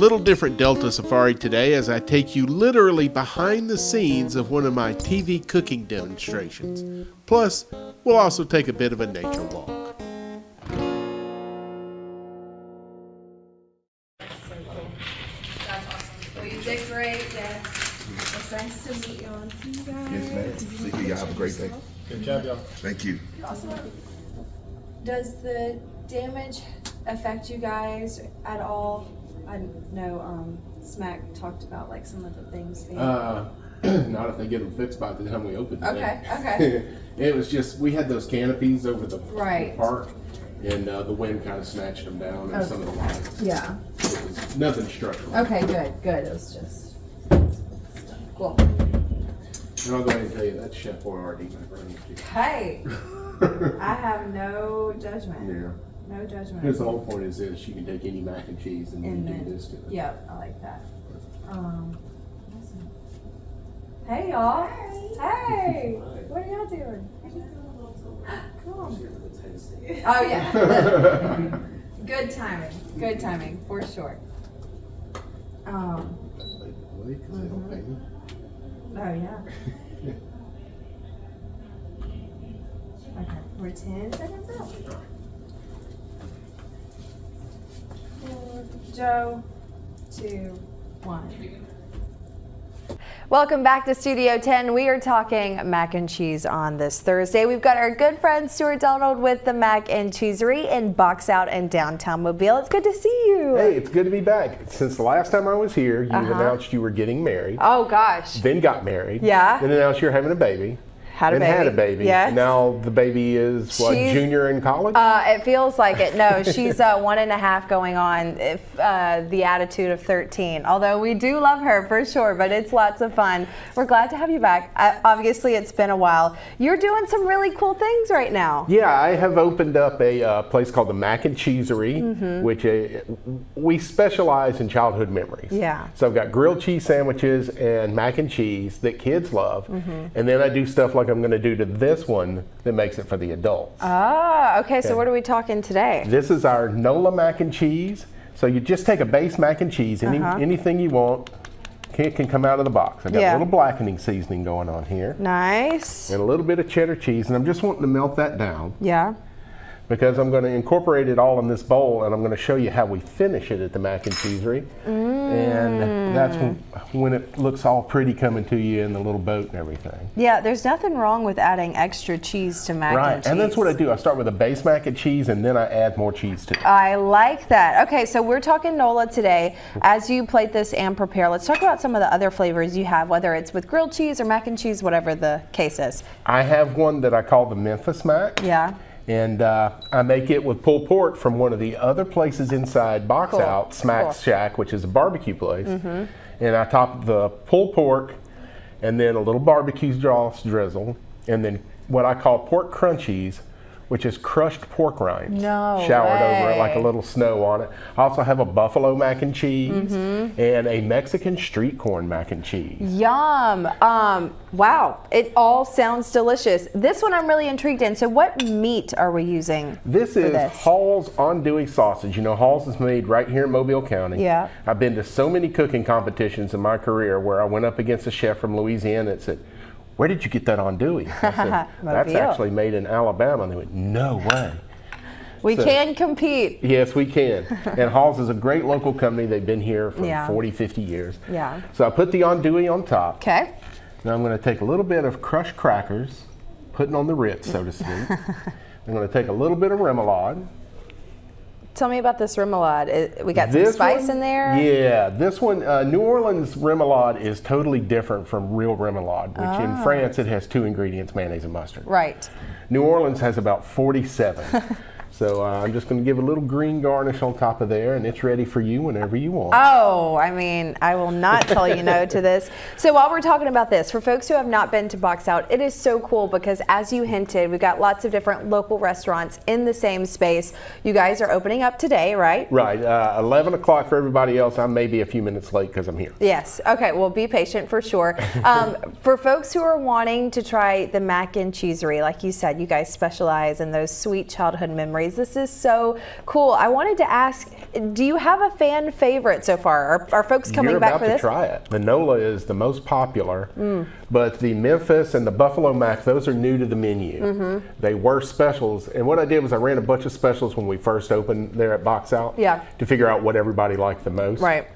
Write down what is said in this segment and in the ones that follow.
little different Delta safari today as I take you literally behind the scenes of one of my TV cooking demonstrations. Plus, we'll also take a bit of a nature walk. That's awesome. Well, you did great, yes. It's nice to meet you all. See you guys. Yes, ma'am. See you. Y'all have a great day. Good job, y'all. Thank you. Awesome. Does the damage affect you guys at all? I know Smack talked about like some of the things being... Not if they get them fixed by the time we open today. Okay. It was just, we had those canopies over the Right. park, and the wind kind of snatched them down and some of the lights. Yeah. It was nothing structural. Okay, good. It was just... Cool. And I'll go ahead and tell you, that's Chef Boyardee, my brother. Hey! I have no judgment. Yeah. No judgment. Because the whole point is this, you can take any mac and cheese and And do then, this to it. Yep, I like that. Awesome. Hey y'all. Hey. What are y'all doing? Come on. Oh yeah. Good timing for sure. That's basically because they don't pay me. Oh yeah. Okay, we're 10 seconds out. Joe, 2, 1. Welcome back to Studio 10. We are talking mac and cheese on this Thursday. We've got our good friend Stuart Donald with the Mac and Cheesery in Box Out in downtown Mobile. It's good to see you. Hey, it's good to be back. Since the last time I was here, you announced you were getting married. Oh gosh. Then got married. Yeah. Then announced you're having a baby. Had a baby. Yes. Now the baby is what, junior in college? It feels like it. No, she's 1.5 going on the attitude of 13. Although we do love her for sure, but it's lots of fun. We're glad to have you back. Obviously, it's been a while. You're doing some really cool things right now. Yeah, I have opened up a place called the Mac and Cheesery, which we specialize in childhood memories. Yeah. So I've got grilled cheese sandwiches and mac and cheese that kids love, and then I do stuff like I'm going to do to this one that makes it for the adults. Ah, okay. So what are we talking today? This is our NOLA Mac and Cheese. So you just take a base mac and cheese, anything you want, it can come out of the box. I got a little blackening seasoning going on here. Nice. And a little bit of cheddar cheese, and I'm just wanting to melt that down. Yeah. Because I'm going to incorporate it all in this bowl, and I'm going to show you how we finish it at the Mac and Cheesery. And that's when it looks all pretty coming to you in the little boat and everything. Yeah, there's nothing wrong with adding extra cheese to mac and cheese. And that's what I do. I start with a base mac and cheese, and then I add more cheese to it. I like that. Okay, so we're talking NOLA today. As you plate this and prepare, let's talk about some of the other flavors you have, whether it's with grilled cheese or mac and cheese, whatever the case is. I have one that I call the Memphis Mac. Yeah. And I make it with pulled pork from one of the other places inside Box Out, Smack's Shack, which is a barbecue place. And I top the pulled pork and then a little barbecue sauce drizzle, and then what I call pork crunchies, which is crushed pork rinds showered over it like a little snow on it. I also have a buffalo mac and cheese and a Mexican street corn mac and cheese. Yum. Wow, it all sounds delicious. This one I'm really intrigued in. So what meat are we using? This is Hall's Andouille sausage. You know, Hall's is made right here in Mobile County. Yeah. I've been to so many cooking competitions in my career where I went up against a chef from Louisiana that said, "Where did you get that andouille?" I said, "That's actually made in Alabama." And they went, "No way." We can compete. Yes, we can. And Hall's is a great local company. They've been here for 40, 50 years. Yeah. So I put the andouille on top. Okay. Now I'm going to take a little bit of crushed crackers, putting on the Ritz, so to speak. I'm going to take a little bit of remoulade. Tell me about this remoulade. We got some spice in there? Yeah, this one, New Orleans remoulade is totally different from real remoulade, which in France it has 2 ingredients, mayonnaise and mustard. Right. New Orleans has about 47. So I'm just going to give a little green garnish on top of there, and it's ready for you whenever you want. Oh, I mean, I will not tell you no to this. So while we're talking about this, for folks who have not been to Box Out, it is so cool because as you hinted, we've got lots of different local restaurants in the same space. You guys are opening up today, right? Right. 11 o'clock for everybody else. I may be a few minutes late because I'm here. Yes. Okay. Well, be patient for sure. For folks who are wanting to try the Mac and Cheesery, like you said, you guys specialize in those sweet childhood memories. stories. This is so cool. I wanted to ask, do you have a fan favorite so far? Are folks coming back for this? You're about to try it. The NOLA is the most popular, but the Memphis and the Buffalo Mac, those are new to the menu. They were specials, and what I did was I ran a bunch of specials when we first opened there at Box Out to figure out what everybody liked the most. Right.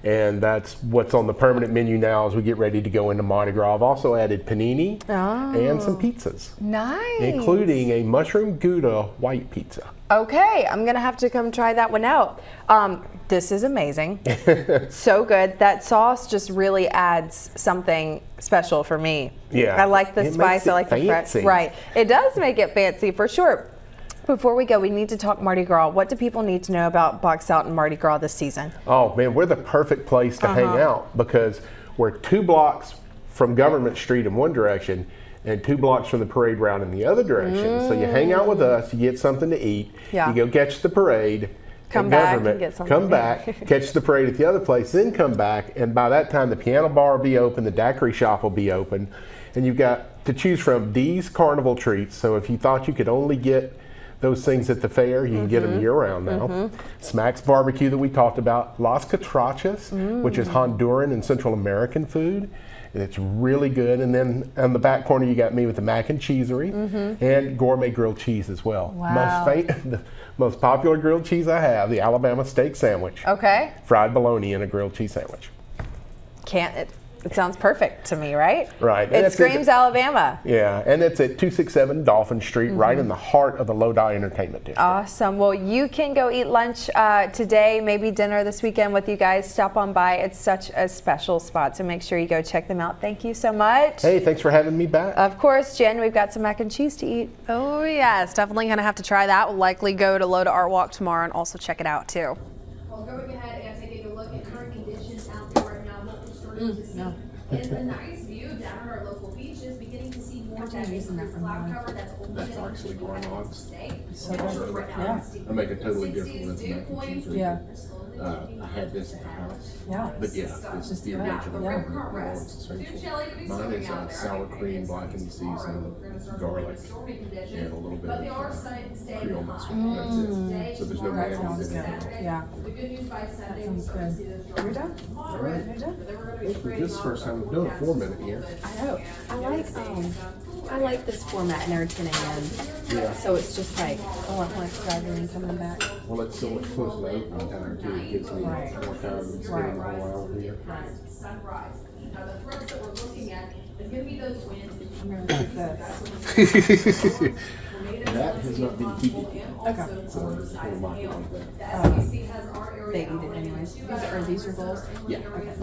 And that's what's on the permanent menu now as we get ready to go into Mardi Gras. I've also added panini and some pizzas. Nice. Including a mushroom Gouda white pizza. Okay, I'm gonna have to come try that one out. This is amazing. So good. That sauce just really adds something special for me. Yeah. I like the spice, I like the fresh. Right. It does make it fancy for sure. Before we go, we need to talk Mardi Gras. What do people need to know about Box Out and Mardi Gras this season? Oh man, we're the perfect place to hang out because we're 2 blocks from Government Street in one direction and 2 blocks from the parade route in the other direction. So you hang out with us, you get something to eat, you go catch the parade, come back and get something. Come back, catch the parade at the other place, then come back, and by that time the piano bar will be open, the daiquiri shop will be open, and you've got to choose from these carnival treats. So if you thought you could only get those things at the fair, you can get them year-round now. Smack's Barbecue that we talked about. Las Catrachas, which is Honduran and Central American food. And it's really good. And then on the back corner, you got me with the Mac and Cheesery and gourmet grilled cheese as well. Wow. The most popular grilled cheese I have, the Alabama steak sandwich. Okay. Fried bologna in a grilled cheese sandwich. It sounds perfect to me, right? Right. It screams Alabama. Yeah, and it's at 267 Dolphin Street, right in the heart of the Lodi Entertainment District. Awesome. Well, you can go eat lunch today, maybe dinner this weekend with you guys. Stop on by. It's such a special spot, so make sure you go check them out. Thank you so much. Hey, thanks for having me back. Of course, Jen, we've got some mac and cheese to eat. Oh, yes. Definitely going to have to try that. We'll likely go to Loda Art Walk tomorrow and also check it out, too. Well, going ahead and taking a look at current conditions out there right now, what we're starting to see is a nice view down at our local beaches, beginning to see more of that cloud cover that's actually going on. So right now, I make a totally different with mac and cheese. Yeah. I had this at the house. Yeah. But yeah, this is the original. Mine is sour cream, blackened season, garlic, and a little bit of Creole mustard. That's it. So there's no mayonnaise in it. Yeah. The good news by Saturday, That sounds good. Are we done? All right. You're done? This is the first time we've done a 4-minute here. I know. I like this format and everything in. Yeah. So it's just like, I want one starting and coming back. Well, it's so much closer to opening time too. It gives me more time than spending a whole hour here. sunrise. Now the threats that we're looking at is going to be those winds. I'm going to take this. That has not been heated yet. Okay. So it's kind of like that. They eat it anyways. Are these your bowls? Yeah. Okay.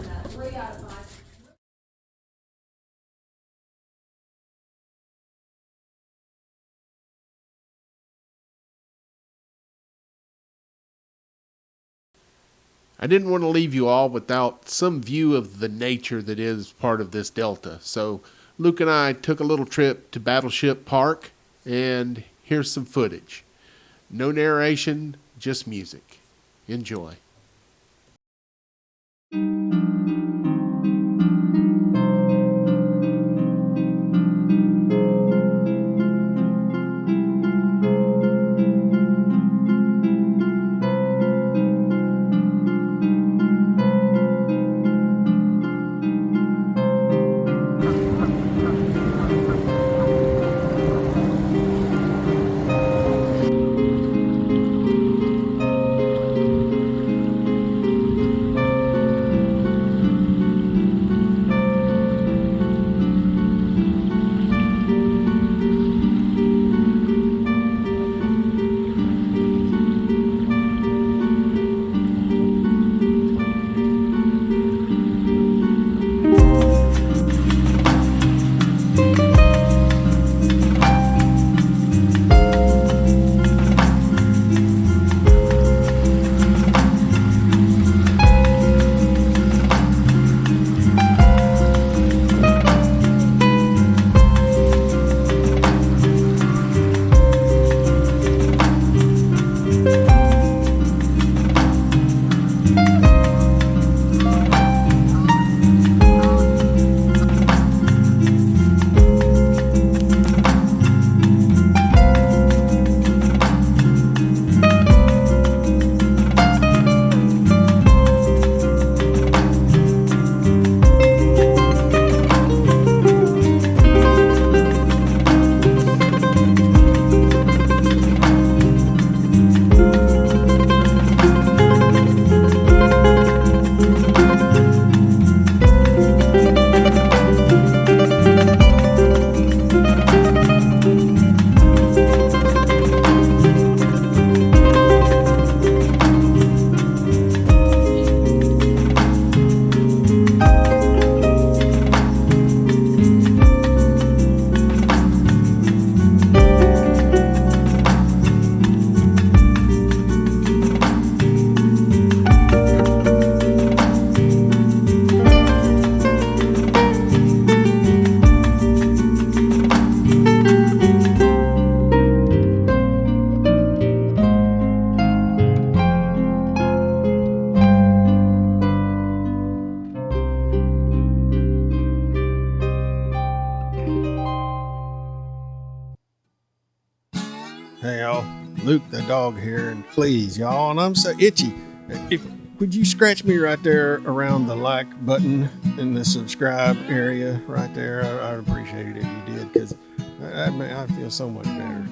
I didn't want to leave you all without some view of the nature that is part of this delta. So Luke and I took a little trip to Battleship Park, and here's some footage. No narration, just music. Enjoy. dog hair. And please, y'all, and I'm so itchy. Would you scratch me right there around the like button in the subscribe area right there? I'd appreciate it if you did, because I feel so much better.